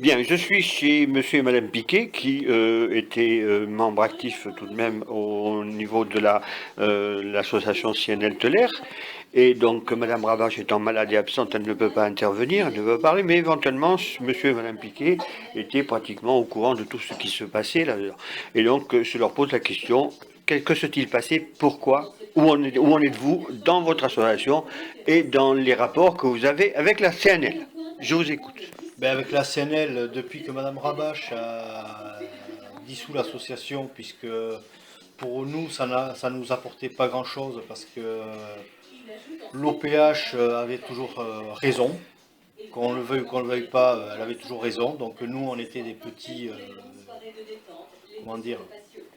Bien, je suis chez monsieur et madame Piquet qui étaient membres actifs tout de même au niveau de l'association CNL Teler. Et donc madame Ravache étant malade et absente, elle ne peut pas intervenir, elle ne veut pas parler, mais éventuellement monsieur et madame Piquet étaient pratiquement au courant de tout ce qui se passait là. Et donc je leur pose la question, que s'est-il passé, pourquoi, où en êtes-vous dans votre association et dans les rapports que vous avez avec la CNL? Je vous écoute. Ben avec la CNL, depuis que Madame Rabache a dissous l'association, puisque pour nous, ça nous apportait pas grand-chose, parce que l'OPH avait toujours raison, qu'on le veuille ou qu'on le veuille pas, elle avait toujours raison. Donc nous, on était des petits, comment dire,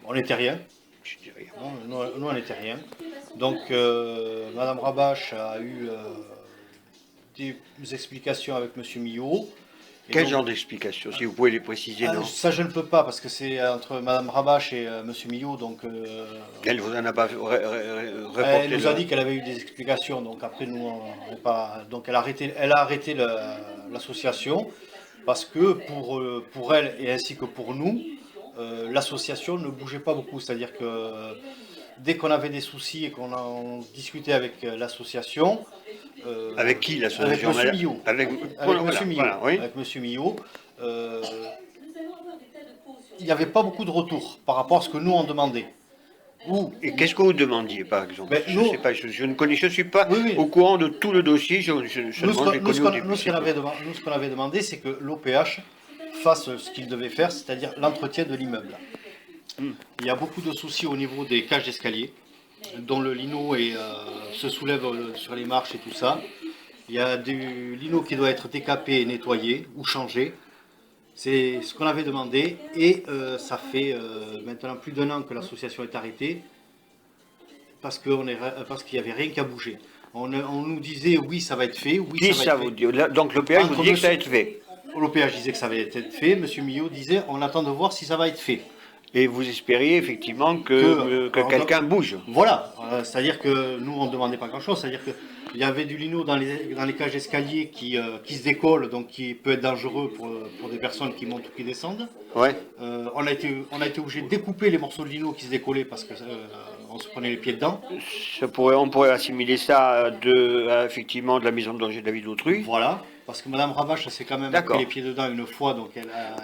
on n'était rien. Je dis rien. Nous, on n'était rien. Donc Madame Rabache a eu des explications avec Monsieur Millot. Et Quel donc, genre d'explication, si vous pouvez les préciser, non? ça, je ne peux pas, parce que c'est entre Madame Rabache et Monsieur Millot. Donc, Elle vous en a pas elle reporté nous a dit qu'elle avait eu des explications. Donc, après, nous, on n'est pas. Donc, elle a arrêté l'association, parce que pour elle et ainsi que pour nous, l'association ne bougeait pas beaucoup. C'est-à-dire que dès qu'on avait des soucis et qu'on en discutait avec l'association, Avec qui avec l'association? Monsieur Millot. Avec, Avec voilà, Monsieur Millot. voilà, oui. Avec Monsieur Millot. euh, il n'y avait pas beaucoup de retours par rapport à ce que nous on demandait. Ou, Et qu'est-ce que vous demandiez, par exemple? ben, Je sais pas, je ne connais, je suis pas oui, oui. au courant de tout le dossier, seulement j'ai Nous, connu au début. nous, ce qu'on avait demandé, c'est que l'OPH fasse ce qu'il devait faire, c'est-à-dire l'entretien de l'immeuble. Il y a beaucoup de soucis au niveau des cages d'escalier, dont le lino se soulève sur les marches et tout ça. Il y a du lino qui doit être décapé, nettoyé ou changé. C'est ce qu'on avait demandé et ça fait maintenant plus d'1 an que l'association est arrêtée parce qu'il n'y avait rien qu'à bouger. On nous disait oui, ça va être fait, oui, Qui ça va ça être vous fait. dit? Donc le PH vous Entre dit que ça va monsieur- être fait. L'OPH disait que ça va être fait, Monsieur Millot disait on attend de voir si ça va être fait. Et vous espériez effectivement que Alors, quelqu'un bouge. voilà, c'est-à-dire que nous on ne demandait pas grand-chose, c'est-à-dire qu'il y avait du lino dans les cages d'escalier qui se décolle, donc qui peut être dangereux pour des personnes qui montent ou qui descendent. Ouais. On a été obligé de découper les morceaux de lino qui se décollaient parce que on se prenait les pieds dedans. On pourrait assimiler ça effectivement de la maison de danger de la vie d'autrui. Voilà, parce que Madame Ravache s'est quand même D'accord. pris les pieds dedans une fois, donc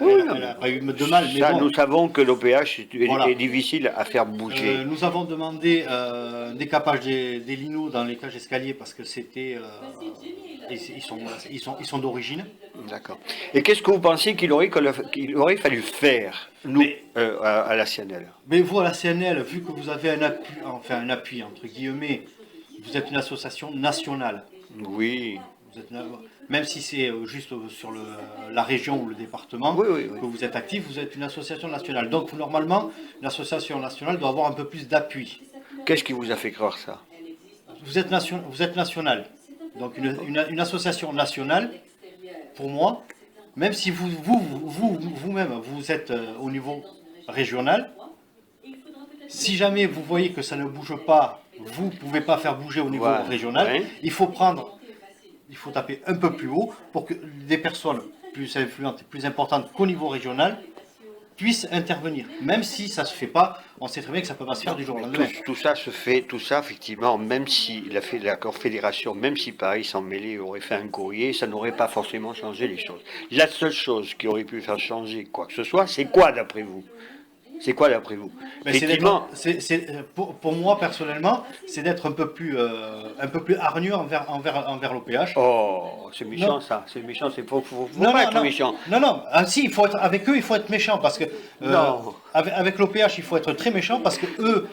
Oui, elle a pas eu de mal. Mais ça, bon, nous savons que l'OPH voilà. est difficile à faire bouger. Nous avons demandé un décapage des linos dans les cages d'escalier parce que c'était, ils sont d'origine. D'accord. Et qu'est-ce que vous pensez qu'il aurait fallu faire, nous, Mais- à la CNL? Mais vous, à la CNL, vu que vous avez un appui entre guillemets, vous êtes une association nationale. Oui. Vous êtes même si c'est juste sur la région ou le département Oui, oui, oui. que vous êtes actif, vous êtes une association nationale. Donc normalement, une association nationale doit avoir un peu plus d'appui. Qu'est-ce qui vous a fait croire ça? Vous êtes national. Donc une association nationale, pour moi, même si vous-même, vous êtes au niveau régional, si jamais vous voyez que ça ne bouge pas, vous ne pouvez pas faire bouger au niveau Voilà, régional, ouais. il faut taper un peu plus haut pour que des personnes plus influentes et plus importantes qu'au niveau régional puissent intervenir. Même si ça ne se fait pas, on sait très bien que ça peut pas se faire du jour au lendemain. Tout ça se fait, tout ça effectivement, même si la Confédération, même si Paris s'en mêlait, aurait fait un courrier, ça n'aurait pas forcément changé les choses. La seule chose qui aurait pu faire changer quoi que ce soit, c'est quoi d'après vous? C'est quoi d'après vous? Mais Effectivement, pour moi personnellement, c'est d'être un peu plus hargneux envers l'OPH. oh, c'est méchant Non. ça, c'est méchant, faut Non, pas non, être non, méchant. non, non. Ah, si, il faut être avec eux, il faut être méchant parce que Non. avec l'OPH, il faut être très méchant parce que eux,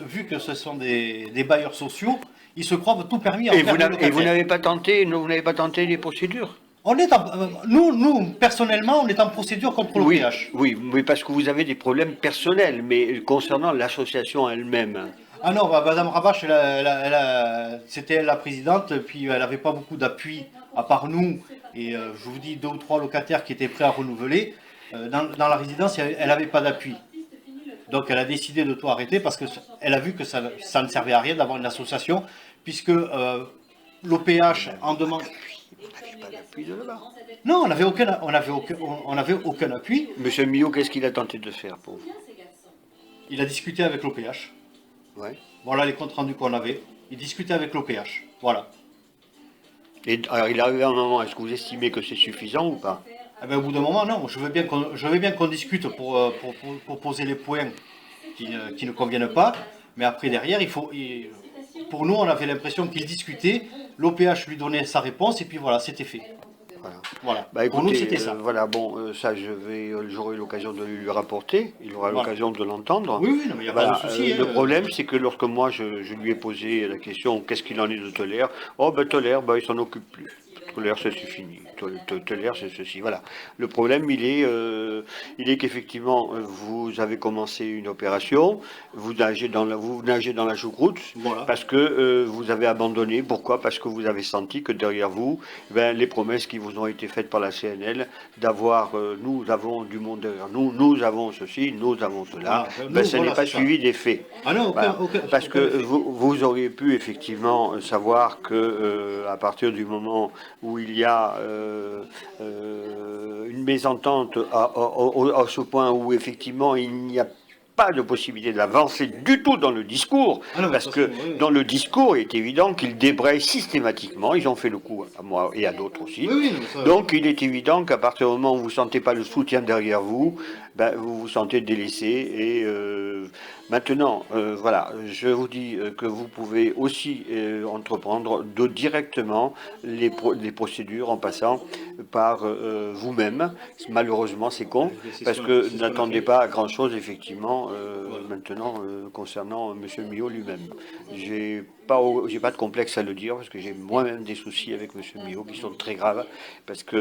vu que ce sont des bailleurs sociaux, ils se croient tout permis Et envers les vous locataires. n'avez pas tenté, les procédures? Nous, personnellement, on est en procédure contre Oui, l'OPH. oui, mais parce que vous avez des problèmes personnels, mais concernant l'association elle-même. Ah non, Madame Rabache, c'était elle la présidente, puis elle n'avait pas beaucoup d'appui à part nous, et je vous dis 2 ou 3 locataires qui étaient prêts à renouveler. Dans la résidence, elle n'avait pas d'appui. Donc elle a décidé de tout arrêter parce qu'elle a vu que ça ne servait à rien d'avoir une association, puisque l'OPH en demande. On n'avait pas d'appui de là-bas. Non, on avait aucun appui. Monsieur Millot, qu'est-ce qu'il a tenté de faire pour vous? Il a discuté avec l'OPH. Ouais. Voilà les comptes rendus qu'on avait. Il discutait avec l'OPH. Voilà. Et alors, il est arrivé un moment, est-ce que vous estimez que c'est suffisant ou pas? Eh ben, au bout d'un moment, non. Je veux bien qu'on discute pour poser les points qui ne conviennent pas. Mais après, derrière, pour nous, on avait l'impression qu'il discutait. L'OPH lui donnait sa réponse et puis voilà, c'était fait. Voilà. Voilà. Bah, Pour nous, écoutez, c'était ça. voilà, bon, ça, j'aurai l'occasion de lui rapporter, il aura Voilà. l'occasion de l'entendre. Oui, oui, non, mais il n'y a Voilà, pas de souci. le problème, c'est que lorsque moi, je lui ai posé la question, qu'est-ce qu'il en est de Tolaire? Oh, ben Tolaire, ben, il s'en occupe plus. Tolaire, c'est fini. Tolaire, c'est ceci. Voilà. Le problème, il est qu'effectivement, vous avez commencé une opération, vous nagez dans la choucroute, Voilà. parce que vous avez abandonné. Pourquoi? Parce que vous avez senti que derrière vous, ben, les promesses qui vous ont été faites par la CNL, d'avoir, nous avons du monde derrière nous, nous avons ceci, nous avons cela, Voilà. ben, Nous, ça voilà, n'est pas c'est ça. suivi des faits. Ah non, Voilà. Parce aucun que effet. vous auriez pu effectivement savoir que à partir du moment où il y a une mésentente à ce point où effectivement il n'y a pas de possibilité d'avancer du tout dans le discours, Ah non, mais parce de toute que façon, oui. dans le discours, il est évident qu'ils débrayent systématiquement, ils ont fait le coup à moi et à d'autres aussi. Oui, oui, non, mais ça, Donc il est évident qu'à partir du moment où vous ne sentez pas le soutien derrière vous, ben, vous vous sentez délaissé. Et maintenant, voilà, je vous dis que vous pouvez aussi entreprendre directement les procédures en passant par vous-même. Malheureusement, c'est con, c'est parce ce qu'on que c'est ce qu'on a n'attendez fait. pas à grand-chose, effectivement, Voilà. maintenant, concernant M. Millot lui-même. J'ai pas de complexe à le dire, parce que j'ai moi-même des soucis avec M. Millot qui sont très graves, parce que